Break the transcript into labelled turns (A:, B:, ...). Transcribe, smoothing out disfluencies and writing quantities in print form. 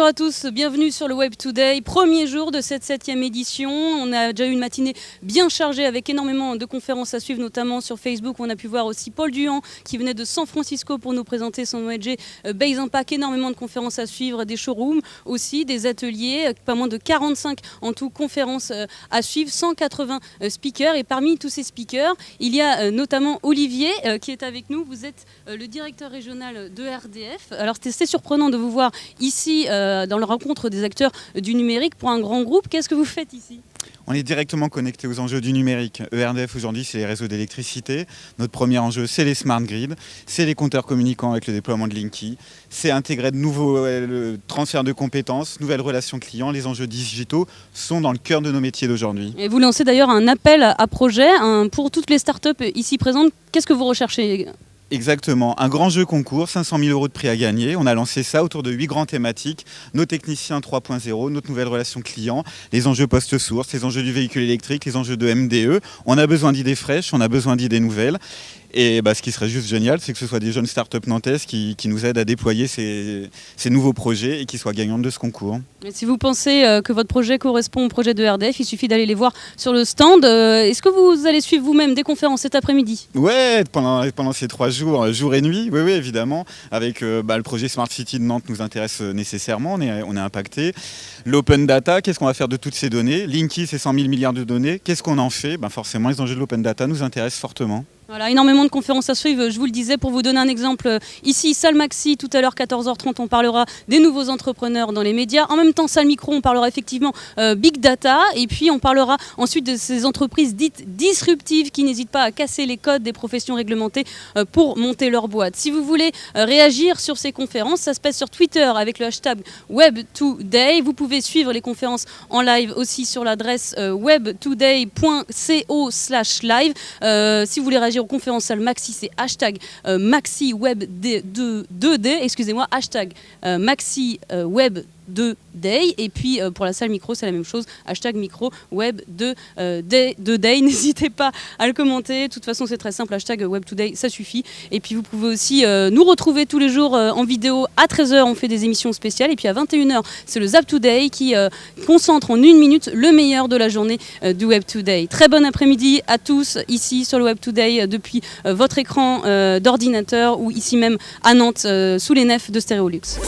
A: à tous, bienvenue sur le Web Today, premier jour de cette 7e édition. On a déjà eu une matinée bien chargée avec énormément de conférences à suivre, notamment sur Facebook. On a pu voir aussi Paul Duhan qui venait de San Francisco pour nous présenter son ONG Base Impact. Énormément de conférences à suivre, des showrooms aussi, des ateliers, pas moins de 45 en tout conférences à suivre, 180 speakers. Et parmi tous ces speakers, il y a notamment Olivier qui est avec nous. Vous êtes le directeur régional de RDF. Alors c'est surprenant de vous voir ici dans la rencontre des acteurs du numérique pour un grand groupe. Qu'est-ce que vous faites ici ?
B: On est directement connecté aux enjeux du numérique. ERDF aujourd'hui, c'est les réseaux d'électricité. Notre premier enjeu, c'est les smart grids, c'est les compteurs communicants avec le déploiement de Linky, c'est intégrer de nouveaux transferts de compétences, nouvelles relations clients. Les enjeux digitaux sont dans le cœur de nos métiers d'aujourd'hui. Et
A: vous lancez d'ailleurs un appel à projet pour toutes les startups ici présentes. Qu'est-ce que vous recherchez ?
B: Exactement, un grand jeu concours, 500 000 € de prix à gagner. On a lancé ça autour de 8 grands thématiques, nos techniciens 3.0, notre nouvelle relation client, les enjeux post-source, les enjeux du véhicule électrique, les enjeux de MDE. On a besoin d'idées fraîches, on a besoin d'idées nouvelles. Et ce qui serait juste génial, c'est que ce soit des jeunes startups nantaises qui nous aident à déployer ces nouveaux projets et qui soient gagnantes de ce concours.
A: Et si vous pensez que votre projet correspond au projet de RDF, il suffit d'aller les voir sur le stand. Est-ce que vous allez suivre vous-même des conférences cet après-midi ?
B: Ouais, pendant ces 3 jours, jour et nuit, oui, évidemment. Avec le projet Smart City de Nantes nous intéresse nécessairement, on est impacté. L'open data, qu'est-ce qu'on va faire de toutes ces données ? Linky, c'est 100 000 milliards de données. Qu'est-ce qu'on en fait ? Forcément, les enjeux de l'open data nous intéressent fortement.
A: Voilà, énormément de conférences à suivre, je vous le disais, pour vous donner un exemple. Ici, Salle Maxi, tout à l'heure, 14h30, on parlera des nouveaux entrepreneurs dans les médias. En même temps, Salle Micro, on parlera effectivement Big Data. Et puis, on parlera ensuite de ces entreprises dites disruptives qui n'hésitent pas à casser les codes des professions réglementées pour monter leur boîte. Si vous voulez réagir sur ces conférences, ça se passe sur Twitter avec le hashtag Web2Day. Vous pouvez suivre les conférences en live aussi sur l'adresse webtoday.co/live. Si vous voulez réagir aux conférences Salle Maxi, c'est hashtag MaxiWeb2Day, excusez-moi, hashtag MaxiWeb2Day. Et puis pour la salle micro, c'est la même chose, hashtag micro web2day. N'hésitez pas à le commenter. De toute façon, c'est très simple, hashtag web2day, ça suffit. Et puis vous pouvez aussi nous retrouver tous les jours en vidéo. À 13h, on fait des émissions spéciales. Et puis à 21h, c'est le Zap Today qui concentre en 1 minute le meilleur de la journée du Web Today. Très bon après-midi à tous ici sur le Web Today depuis votre écran d'ordinateur ou ici même à Nantes sous les nefs de Stéréolux.